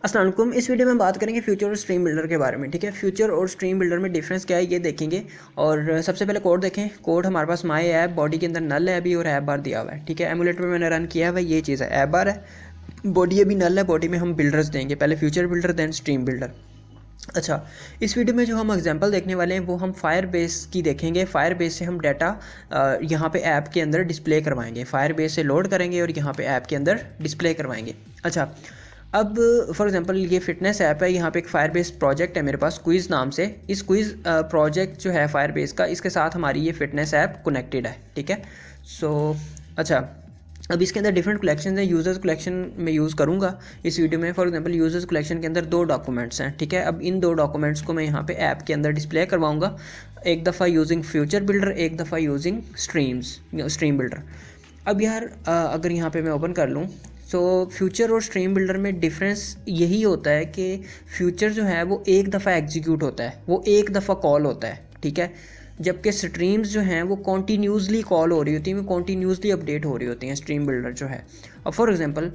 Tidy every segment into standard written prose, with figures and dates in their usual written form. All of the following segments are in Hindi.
अस्सलाम वालेकुम। इस वीडियो में हम बात करेंगे फ्यूचर और स्ट्रीम बिल्डर के बारे में। ठीक है, फ्यूचर और स्ट्रीम बिल्डर में डिफरेंस क्या है ये देखेंगे। और सबसे पहले कोड देखें। कोड हमारे पास माई ऐप बॉडी के अंदर नल है अभी और ऐप बार दिया हुआ है। ठीक है, एमुलेटर में मैंने रन किया हुआ है, ये चीज़ है, ऐप बार है, बॉडी अभी नल है, बॉडी में हम बिल्डर्स देंगे, पहले future builder then stream builder. अच्छा, इस वीडियो में जो हम एग्जांपल देखने वाले हैं वो हम फायर बेस की देखेंगे। फायर बेस से हम डाटा यहाँ पे ऐप के अंदर डिस्प्ले करवाएंगे, फायर बेस से लोड करेंगे और यहाँ पे ऐप के अंदर डिस्प्ले करवाएंगे। अच्छा, अब फॉर एग्जांपल ये फिटनेस ऐप है, यहाँ पे एक फायर बेस प्रोजेक्ट है मेरे पास क्विज़ नाम से। इस क्विज़ प्रोजेक्ट जो है फायर बेस का, इसके साथ हमारी ये फिटनेस ऐप कनेक्टेड है। ठीक है, सो अच्छा, अब इसके अंदर डिफरेंट कलेक्शन हैं। यूज़र्स कलेक्शन में यूज़ करूँगा इस वीडियो में। फॉर एग्जांपल यूज़र्स कलेक्शन के अंदर 2 डॉक्यूमेंट्स हैं। ठीक है, अब इन 2 डॉक्यूमेंट्स को मैं यहाँ पे ऐप के अंदर डिस्प्ले करवाऊँगा, एक दफ़ा यूजिंग फ्यूचर बिल्डर, एक दफ़ा यूजिंग स्ट्रीम बिल्डर। अब यार अगर यहाँ पे मैं ओपन कर लूँ, सो फ्यूचर और स्ट्रीम बिल्डर में डिफरेंस यही होता है कि फ्यूचर जो है वो एक दफ़ा एग्जीक्यूट होता है, वो एक दफ़ा कॉल होता है। ठीक है, जबकि स्ट्रीम्स जो हैं वो कॉन्टीन्यूसली कॉल हो रही होती हैं, वो कॉन्टीन्यूसली अपडेट हो रही होती हैं स्ट्रीम बिल्डर जो है। अब फॉर एग्जांपल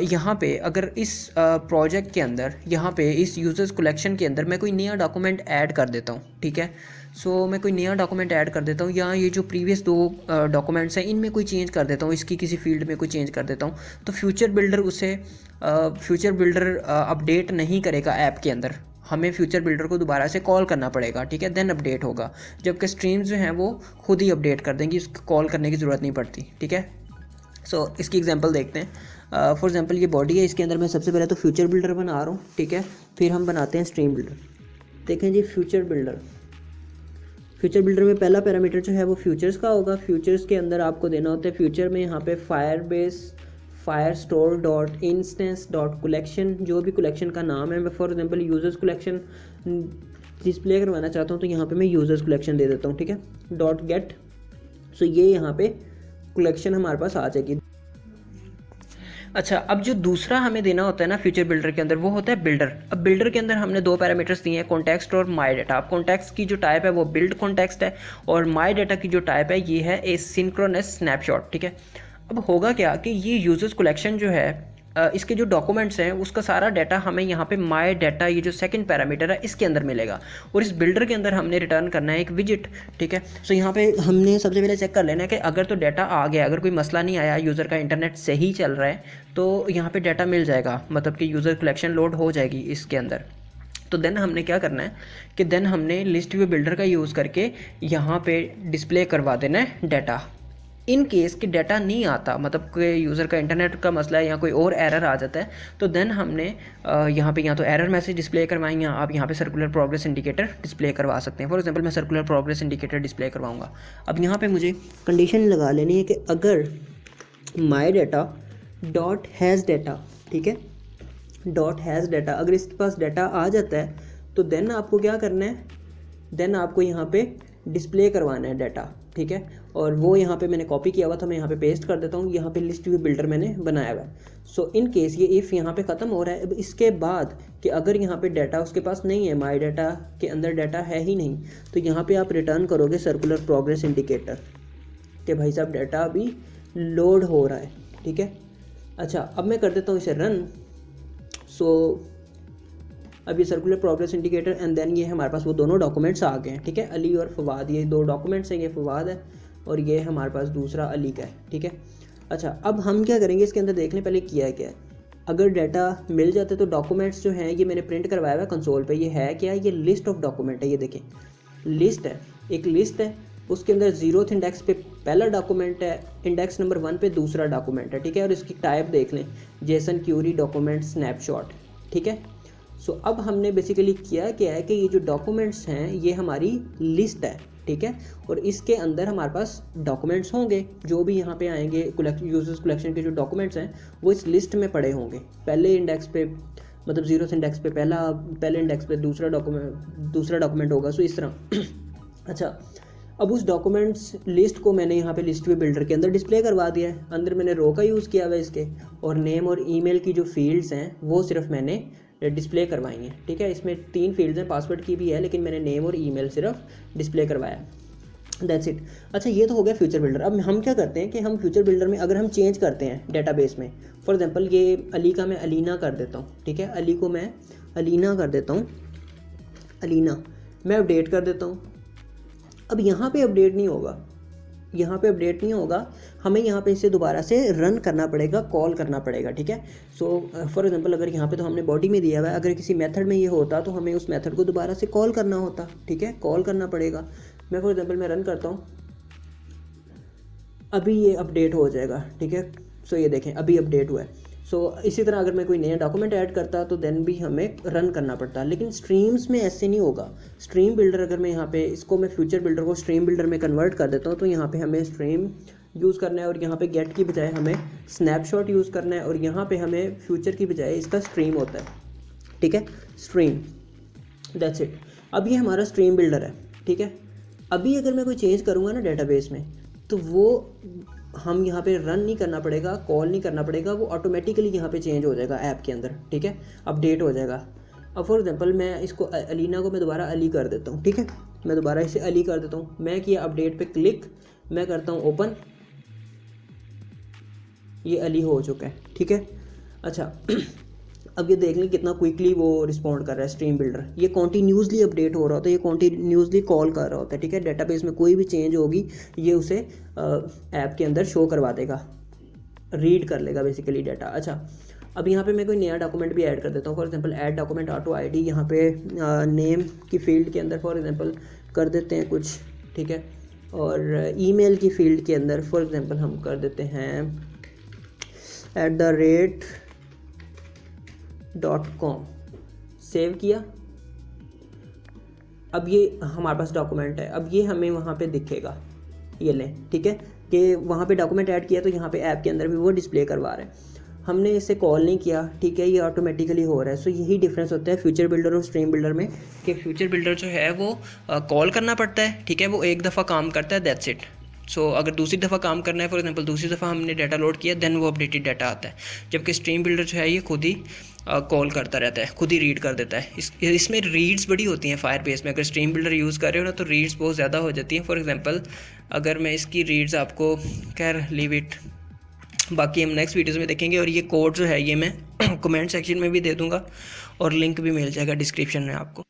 यहाँ पे अगर इस प्रोजेक्ट के अंदर, यहाँ पे इस यूज़र्स कलेक्शन के अंदर मैं कोई नया डॉक्यूमेंट ऐड कर देता हूँ। ठीक है, सो मैं कोई नया डॉक्यूमेंट ऐड कर देता हूँ, या ये जो प्रीवियस 2 डॉक्यूमेंट्स हैं इनमें कोई चेंज कर देता हूँ, इसकी किसी फील्ड में कोई चेंज कर देता हूँ, तो फ्यूचर बिल्डर अपडेट नहीं करेगा ऐप के अंदर, हमें फ्यूचर बिल्डर को दोबारा से कॉल करना पड़ेगा। ठीक है, देन अपडेट होगा। जबकि स्ट्रीम्स जो हैं वो खुद ही अपडेट कर देंगी, इसको कॉल करने की ज़रूरत नहीं पड़ती। ठीक है, सो इसकी एग्जांपल देखते हैं। फॉर एग्जांपल ये बॉडी है, इसके अंदर मैं सबसे पहले तो फ्यूचर बिल्डर बना रहा हूँ। ठीक है, फिर हम बनाते हैं स्ट्रीम बिल्डर। देखें जी, फ्यूचर बिल्डर में पहला पैरामीटर जो है वो फ्यूचर्स का होगा। फ्यूचर्स के अंदर आपको देना होता है, फ्यूचर में यहाँ पे fire store dot instance dot collection, जो भी कलेक्शन का नाम है। मैं for example users collection display करवाना चाहता हूँ, तो यहाँ पे मैं यूज़र्स कलेक्शन दे देता हूँ। ठीक है, डॉट गेट, सो ये यहाँ पे कलेक्शन हमारे पास आ जाएगी। अच्छा, अब जो दूसरा हमें देना होता है ना फ्यूचर बिल्डर के अंदर, वो होता है बिल्डर। अब बिल्डर के अंदर हमने 2 पैरामीटर्स दिए हैं, कॉन्टेक्स्ट और माई डाटा। अब कॉन्टेक्स्ट की जो टाइप है वो बिल्ड कॉन्टेक्स्ट है, और माई डाटा की जो टाइप है ये है एसिंक्रोनस स्नैपशॉट। ठीक है, अब होगा क्या कि ये यूजर्स कलेक्शन जो है, इसके जो डॉक्यूमेंट्स हैं उसका सारा डाटा हमें यहाँ पे माई डाटा, ये जो सेकंड पैरामीटर है, इसके अंदर मिलेगा। और इस बिल्डर के अंदर हमने रिटर्न करना है एक विजिट। ठीक है, सो यहाँ पे हमने सबसे पहले चेक कर लेना है कि अगर तो डाटा आ गया, अगर कोई मसला नहीं आया, यूज़र का इंटरनेट सही चल रहा है, तो यहाँ पे डाटा मिल जाएगा, मतलब कि यूज़र कलेक्शन लोड हो जाएगी इसके अंदर। तो देन हमने क्या करना है कि देन हमने लिस्ट व्यू बिल्डर का यूज़ करके यहाँ पे डिस्प्ले करवा देना है डाटा। इन केस कि डाटा नहीं आता, मतलब कि यूज़र का इंटरनेट का मसला है या कोई और एरर आ जाता है, तो देन हमने यहाँ पे या तो एरर मैसेज डिस्प्ले करवाएंगे, या आप यहाँ पे सर्कुलर प्रोग्रेस इंडिकेटर डिस्प्ले करवा सकते हैं। फॉर एग्जांपल मैं सर्कुलर प्रोग्रेस इंडिकेटर डिस्प्ले करवाऊंगा। अब यहाँ पे मुझे कंडीशन लगा लेनी है कि अगर माई डाटा डॉट हैज़ डाटा, ठीक है, डॉट हैज़ डाटा, अगर इसके पास डाटा आ जाता है तो देन आपको क्या करना है, देन आपको यहाँ पे डिस्प्ले करवाना है डाटा। ठीक है, और वो यहाँ पे मैंने कॉपी किया हुआ था, मैं यहाँ पे पेस्ट कर देता हूँ। यहाँ पे लिस्ट व्यू बिल्डर मैंने बनाया हुआ है। सो इन केस ये इफ़ यहाँ पे ख़त्म हो रहा है। अब इसके बाद कि अगर यहाँ पे डाटा उसके पास नहीं है, माई डाटा के अंदर डाटा है ही नहीं, तो यहाँ पे आप रिटर्न करोगे सर्कुलर प्रोग्रेस इंडिकेटर कि भाई साहब डाटा अभी लोड हो रहा है। ठीक है, अच्छा, अब मैं कर देता हूँ इसे रन। सो अब ये circular progress indicator and then ये हमारे पास वो दोनों डॉक्यूमेंट्स आ गए हैं। ठीक है, अली और फवाद, ये 2 डॉक्यूमेंट्स हैं, ये फवाद है और ये हमारे पास दूसरा अली का है। ठीक है, अच्छा, अब हम क्या करेंगे, इसके अंदर देख लें पहले किया है क्या है। अगर डाटा मिल जाता है तो डॉक्यूमेंट्स जो हैं ये मैंने प्रिंट करवाया हुआ है कंसोल पे। ये है क्या, ये लिस्ट ऑफ डॉक्यूमेंट है। ये देखें, लिस्ट है, एक लिस्ट है, उसके अंदर 0th इंडेक्स पे पहला डॉक्यूमेंट है, इंडेक्स नंबर 1 पे दूसरा डॉक्यूमेंट है। ठीक है, और इसकी टाइप देख लें, जेसन क्यूरी डॉक्यूमेंट स्नैपशॉट। ठीक है, सो अब हमने बेसिकली किया क्या है कि ये जो डॉक्यूमेंट्स हैं ये हमारी लिस्ट है। ठीक है, और इसके अंदर हमारे पास डॉक्यूमेंट्स होंगे, जो भी यहाँ पे आएंगे यूजर्स कलेक्शन के जो डॉक्यूमेंट्स हैं वो इस लिस्ट में पड़े होंगे। पहले इंडेक्स पे, मतलब 0th इंडेक्स पे पहले इंडेक्स पे दूसरा डॉक्यूमेंट होगा, सो इस तरह। अच्छा, अब उस डॉक्यूमेंट्स लिस्ट को मैंने यहाँ पे लिस्ट व्यू बिल्डर के अंदर डिस्प्ले करवा दिया है। अंदर मैंने रो का यूज़ किया हुआ है इसके, और नेम और ईमेल की जो फील्ड्स हैं वो सिर्फ मैंने डिस्प्ले करवाई हैं। ठीक है, इसमें 3 फील्ड्स हैं, पासवर्ड की भी है, लेकिन मैंने नेम और ईमेल सिर्फ डिस्प्ले करवाया। That's it. अच्छा, ये तो हो गया फ्यूचर बिल्डर। अब हम क्या करते हैं कि हम फ्यूचर बिल्डर में अगर हम चेंज करते हैं डेटाबेस में, फॉर एग्जांपल ये अली का मैं अलीना कर देता हूँ, ठीक है, अली को मैं अलीना कर देता हूँ, अलीना मैं अपडेट कर देता हूँ। अब यहाँ पे अपडेट नहीं होगा, यहाँ पे अपडेट नहीं होगा, हमें यहाँ पे इसे दोबारा से रन करना पड़ेगा, कॉल करना पड़ेगा, ठीक है। सो फॉर एग्जांपल अगर यहाँ पे तो हमने बॉडी में दिया हुआ है, अगर किसी मेथड में ये होता तो हमें उस मेथड को दोबारा से कॉल करना होता, ठीक है, कॉल करना पड़ेगा। मैं फॉर एग्जांपल मैं रन करता हूँ, अभी ये अपडेट हो जाएगा, ठीक है। सो ये देखें अभी अपडेट हुआ है। सो इसी तरह अगर मैं कोई नया डॉक्यूमेंट ऐड करता तो देन भी हमें रन करना पड़ता, लेकिन स्ट्रीम्स में ऐसे नहीं होगा। स्ट्रीम बिल्डर अगर मैं यहाँ पे इसको मैं फ्यूचर बिल्डर को स्ट्रीम बिल्डर में कन्वर्ट कर देता हूँ, तो यहाँ पे हमें स्ट्रीम यूज़ करना है और यहाँ पे गेट की बजाय हमें स्नैपशॉट यूज़ करना है और यहाँ पे हमें फ्यूचर की बजाय इसका स्ट्रीम होता है, ठीक है, स्ट्रीम, दैट्स इट। अब ये हमारा स्ट्रीम बिल्डर है, ठीक है। अभी अगर मैं कोई चेंज करूँगा ना डेटाबेस में, तो वो हम यहाँ पे रन नहीं करना पड़ेगा, कॉल नहीं करना पड़ेगा, वो ऑटोमेटिकली यहाँ पे चेंज हो जाएगा ऐप के अंदर, ठीक है, अपडेट हो जाएगा। अब फॉर एग्जांपल मैं इसको अलीना को मैं दोबारा अली कर देता हूँ, ठीक है, मैं दोबारा इसे अली कर देता हूँ। मैं किया अपडेट पे क्लिक, मैं करता हूँ ओपन, ये अली हो चुका है, ठीक है। अच्छा अब ये देख लें कितना क्विकली वो रिस्पॉन्ड कर रहा है स्ट्रीम बिल्डर। ये कॉन्टीन्यूसली अपडेट हो रहा होता है, ये कॉन्टीन्यूसली कॉल कर रहा होता है, ठीक है। डेटाबेस में कोई भी चेंज होगी ये उसे ऐप के अंदर शो करवा देगा, रीड कर लेगा बेसिकली डाटा। अच्छा, अब यहाँ पे मैं कोई नया डॉक्यूमेंट भी ऐड कर देता हूँ, for example add document auto ID, यहाँ पे नेम की फील्ड के अंदर फॉर एग्जांपल कर देते हैं कुछ, ठीक है, और ईमेल की फील्ड के अंदर फॉर एग्जांपल हम कर देते हैं @.com, सेव किया। अब ये हमारे पास डॉक्यूमेंट है, अब ये हमें वहाँ पे दिखेगा, ये लें, ठीक है, कि वहाँ पे डॉक्यूमेंट ऐड किया तो यहाँ पे ऐप के अंदर भी वो डिस्प्ले करवा रहा है। हमने इसे कॉल नहीं किया, ठीक है, ये ऑटोमेटिकली हो रहा है। सो यही डिफरेंस होता है फ्यूचर बिल्डर और स्ट्रीम बिल्डर में, कि फ्यूचर बिल्डर जो है वो कॉल करना पड़ता है, ठीक है, वो एक दफ़ा काम करता है, दैट्स इट। सो अगर दूसरी दफ़ा काम करना है, फॉर एग्जांपल दूसरी दफ़ा हमने डाटा लोड किया, देन वो अपडेटेड डाटा आता है। जबकि स्ट्रीम बिल्डर जो है ये खुद ही कॉल करता रहता है, खुद ही रीड कर देता है। इसमें रीड्स बड़ी होती हैं फायर बेस में, अगर स्ट्रीम बिल्डर यूज़ कर रहे हो ना तो रीड्स बहुत ज़्यादा हो जाती हैं। फॉर एग्जांपल अगर मैं इसकी रीड्स आपको, खैर लीव इट, बाकी हम नेक्स्ट वीडियोज़ में देखेंगे। और ये कोड जो है ये मैं कमेंट सेक्शन में भी दे दूँगा और लिंक भी मिल जाएगा डिस्क्रिप्शन में आपको।